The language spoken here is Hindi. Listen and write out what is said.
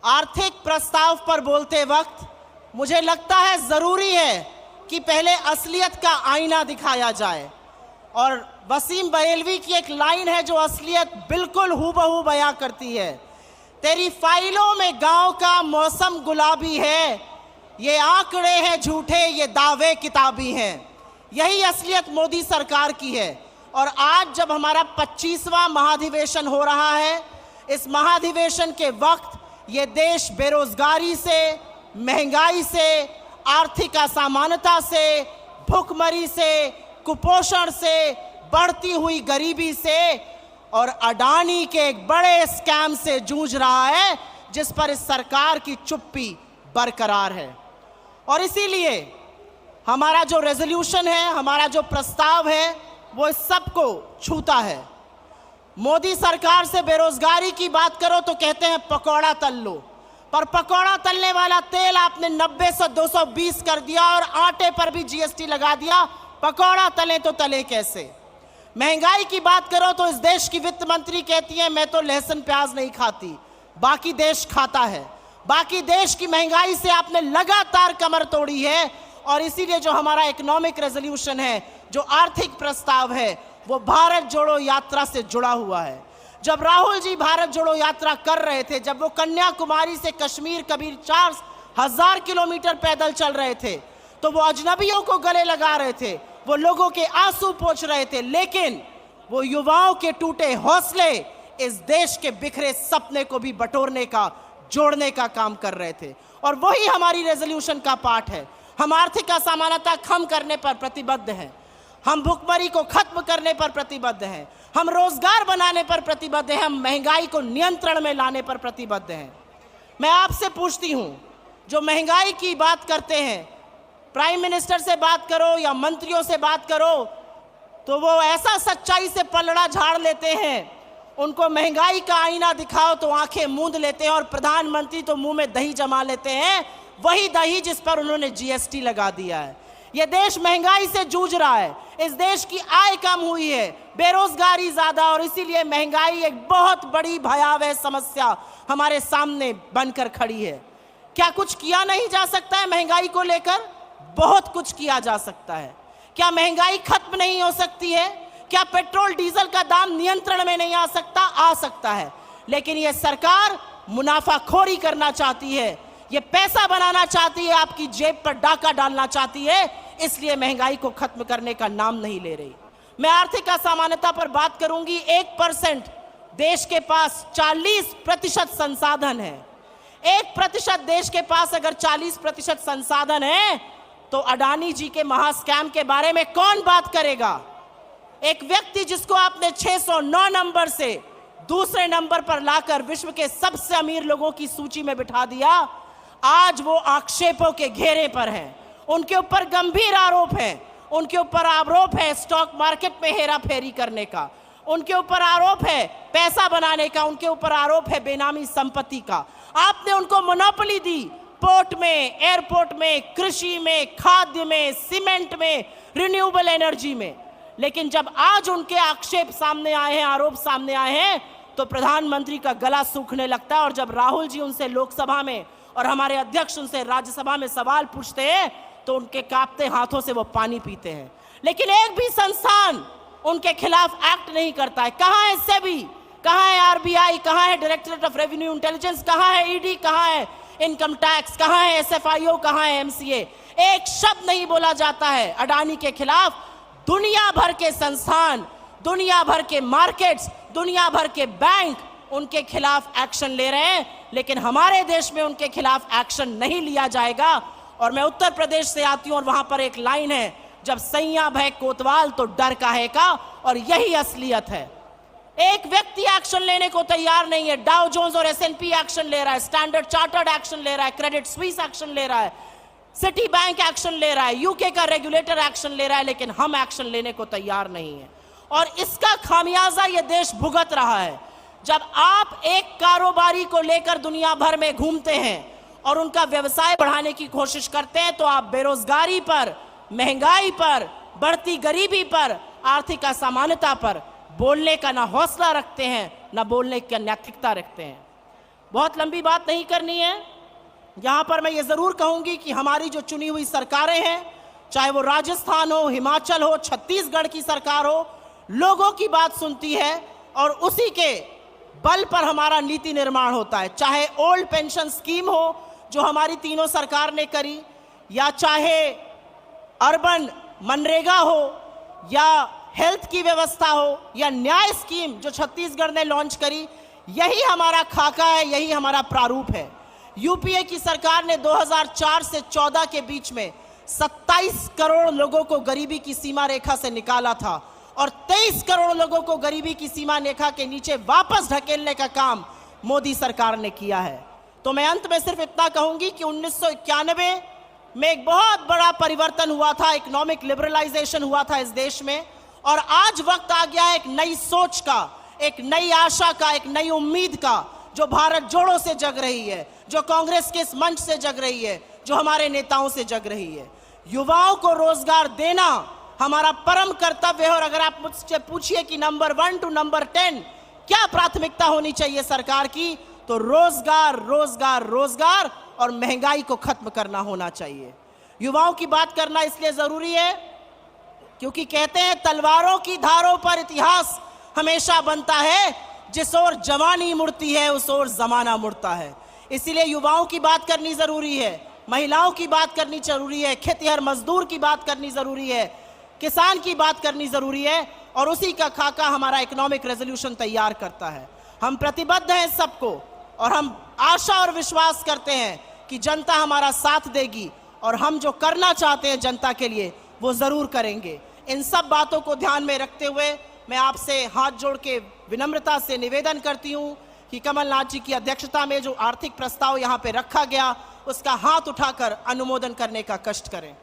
आर्थिक प्रस्ताव पर बोलते वक्त मुझे लगता है ज़रूरी है कि पहले असलियत का आईना दिखाया जाए। और वसीम बरेलवी की एक लाइन है जो असलियत बिल्कुल हूबहू बयां करती है। तेरी फाइलों में गांव का मौसम गुलाबी है, ये आंकड़े हैं झूठे, ये दावे किताबी हैं। यही असलियत मोदी सरकार की है। और आज जब हमारा 25वां महाधिवेशन हो रहा है, इस महाधिवेशन के वक्त ये देश बेरोजगारी से, महंगाई से, आर्थिक असमानता से, भूखमरी से, कुपोषण से, बढ़ती हुई गरीबी से और अडानी के एक बड़े स्कैम से जूझ रहा है, जिस पर इस सरकार की चुप्पी बरकरार है। और इसीलिए हमारा जो रेजोल्यूशन है, हमारा जो प्रस्ताव है, वो इस सबको छूता है। मोदी सरकार से बेरोजगारी की बात करो तो कहते हैं पकौड़ा तल लो, पर पकौड़ा तलने वाला तेल आपने 90 से 220 कर दिया और आटे पर भी जीएसटी लगा दिया। पकौड़ा तले तो तले कैसे? महंगाई की बात करो तो इस देश की वित्त मंत्री कहती है मैं तो लहसुन प्याज नहीं खाती, बाकी देश खाता है। बाकी देश की महंगाई से आपने लगातार कमर तोड़ी है। और इसीलिए जो हमारा इकोनॉमिक रेजोल्यूशन है, जो आर्थिक प्रस्ताव है, वो भारत जोड़ो यात्रा से जुड़ा हुआ है। जब राहुल जी भारत जोड़ो यात्रा कर रहे थे, जब वो कन्याकुमारी से कश्मीर कबीर 4000 किलोमीटर पैदल चल रहे थे, तो वो अजनबियों को गले लगा रहे थे, वो लोगों के आंसू पोंछ रहे थे, लेकिन वो युवाओं के टूटे हौसले इस देश के बिखरे सपने को भी बटोरने का, जोड़ने का काम कर रहे थे। और वही हमारी रेजोल्यूशन का पार्ट है। हम आर्थिक असमानता कम करने पर प्रतिबद्ध हैं, हम भुखमरी को खत्म करने पर प्रतिबद्ध हैं, हम रोजगार बनाने पर प्रतिबद्ध हैं, हम महंगाई को नियंत्रण में लाने पर प्रतिबद्ध हैं। मैं आपसे पूछती हूं, जो महंगाई की बात करते हैं, प्राइम मिनिस्टर से बात करो या मंत्रियों से बात करो, तो वो ऐसा सच्चाई से पलड़ा झाड़ लेते हैं, उनको महंगाई का आईना दिखाओ तो आंखें मूंद लेते हैं, और प्रधानमंत्री तो मुंह में दही जमा लेते हैं, वही दही जिस पर उन्होंने जीएसटी लगा दिया है। यह देश महंगाई से जूझ रहा है, इस देश की आय कम हुई है, बेरोजगारी ज्यादा, और इसीलिए महंगाई एक बहुत बड़ी भयावह समस्या हमारे सामने बनकर खड़ी है। क्या कुछ किया नहीं जा सकता है महंगाई को लेकर? बहुत कुछ किया जा सकता है। क्या महंगाई खत्म नहीं हो सकती है? क्या पेट्रोल डीजल का दाम नियंत्रण में नहीं आ सकता? आ सकता है। लेकिन यह सरकार मुनाफाखोरी करना चाहती है, ये पैसा बनाना चाहती है, आपकी जेब पर डाका डालना चाहती है, इसलिए महंगाई को खत्म करने का नाम नहीं ले रही। मैं आर्थिक असमानता पर बात करूंगी। 1% देश के पास 40% संसाधन है। 1% देश के पास अगर 40% संसाधन है, तो अडानी जी के महास्कैम के बारे में कौन बात करेगा? एक व्यक्ति जिसको आपने 609 नंबर से दूसरे नंबर पर लाकर विश्व के सबसे अमीर लोगों की सूची में बिठा दिया, आज वो आक्षेपों के घेरे पर हैं। उनके ऊपर गंभीर आरोप है, उनके ऊपर आरोप है स्टॉक मार्केट में हेराफेरी करने का, उनके ऊपर आरोप है पैसा बनाने का, उनके ऊपर आरोप है बेनामी संपत्ति का। आपने उनको मोनोपोली दी पोर्ट में, एयरपोर्ट में, कृषि में, खाद्य में, सीमेंट में, रिन्यूएबल एनर्जी में। लेकिन जब आज उनके आक्षेप सामने आए हैं, आरोप सामने आए हैं, तो प्रधानमंत्री का गला सूखने लगता है। और जब राहुल जी उनसे लोकसभा में और हमारे अध्यक्ष उनसे राज्यसभा में सवाल पूछते हैं, तो उनके कांपते हाथों से वो पानी पीते हैं। लेकिन एक भी संस्थान उनके खिलाफ एक्ट नहीं करता है। कहां है सेबी, कहां है आरबीआई, कहां है डायरेक्टरेट ऑफ रेवेन्यू इंटेलिजेंस, कहां है ईडी, कहां है इनकम टैक्स, कहां है एसएफआईओ, कहां है एमसीए? एक शब्द नहीं बोला जाता है अडानी के खिलाफ। दुनिया भर के संस्थान, दुनिया भर के मार्केट्स, दुनिया भर के बैंक उनके खिलाफ एक्शन ले रहे हैं, लेकिन हमारे देश में उनके खिलाफ एक्शन नहीं लिया जाएगा। और मैं उत्तर प्रदेश से आती हूं, और वहां पर एक लाइन है, जब सैया भय कोतवाल तो डर काहे का, और यही असलियत है। एक व्यक्ति एक्शन लेने को तैयार नहीं है। डाउ जोन्स और एसएनपी एक्शन ले रहा है, स्टैंडर्ड चार्टर्ड एक्शन ले रहा है, क्रेडिट स्विस एक्शन ले रहा है, सिटी बैंक एक्शन ले रहा है, यूके का रेगुलेटर एक्शन ले रहा है, लेकिन हम एक्शन लेने को तैयार नहीं है। और इसका खामियाजा ये देश भुगत रहा है। जब आप एक कारोबारी को लेकर दुनिया भर में घूमते हैं और उनका व्यवसाय बढ़ाने की कोशिश करते हैं, तो आप बेरोजगारी पर, महंगाई पर, बढ़ती गरीबी पर, आर्थिक असमानता पर बोलने का ना हौसला रखते हैं, ना बोलने की नैतिकता रखते हैं। बहुत लंबी बात नहीं करनी है। यहाँ पर मैं ये ज़रूर कहूँगी कि हमारी जो चुनी हुई सरकारें हैं, चाहे वो राजस्थान हो, हिमाचल हो, छत्तीसगढ़ की सरकार हो, लोगों की बात सुनती है और उसी के बल पर हमारा नीति निर्माण होता है। चाहे ओल्ड पेंशन स्कीम हो जो हमारी तीनों सरकार ने करी, या चाहे अर्बन मनरेगा हो, या हेल्थ की व्यवस्था हो, या न्याय स्कीम जो छत्तीसगढ़ ने लॉन्च करी, यही हमारा खाका है, यही हमारा प्रारूप है। यूपीए की सरकार ने 2004 से 14 के बीच में 27 करोड़ लोगों को गरीबी की सीमा रेखा से निकाला था और 23 करोड़ लोगों को गरीबी की सीमा रेखा के नीचे वापस ढकेलने का काम मोदी सरकार ने किया है। तो मैं अंत में सिर्फ इतना कहूंगी कि 1991 में एक बहुत बड़ा परिवर्तन हुआ था, इकोनॉमिक लिबरलाइजेशन हुआ था इस देश में, और आज वक्त आ गया है एक नई सोच का, एक नई आशा का, एक नई उम्मीद का, जो भारत जोड़ो से जग रही है, जो कांग्रेस के इस मंच से जग रही है, जो हमारे नेताओं से जग रही है। युवाओं को रोजगार देना हमारा परम कर्तव्य है। और अगर आप मुझसे पूछिए कि नंबर 1 टू नंबर 10 क्या प्राथमिकता होनी चाहिए सरकार की, तो रोजगार, रोजगार, रोजगार और महंगाई को खत्म करना होना चाहिए। युवाओं की बात करना इसलिए जरूरी है क्योंकि कहते हैं तलवारों की धारों पर इतिहास हमेशा बनता है, जिस ओर जवानी मुड़ती है उस ओर जमाना मुड़ता है। इसीलिए युवाओं की बात करनी जरूरी है, महिलाओं की बात करनी जरूरी है, खेतिहर मजदूर की बात करनी जरूरी है, किसान की बात करनी जरूरी है, और उसी का खाका हमारा इकोनॉमिक रेजोल्यूशन तैयार करता है। हम प्रतिबद्ध हैं सबको, और हम आशा और विश्वास करते हैं कि जनता हमारा साथ देगी और हम जो करना चाहते हैं जनता के लिए वो जरूर करेंगे। इन सब बातों को ध्यान में रखते हुए मैं आपसे हाथ जोड़ के विनम्रता से निवेदन करती हूं कि कमलनाथ जी की अध्यक्षता में जो आर्थिक प्रस्ताव यहां पे रखा गया उसका हाथ उठाकर अनुमोदन करने का कष्ट करें।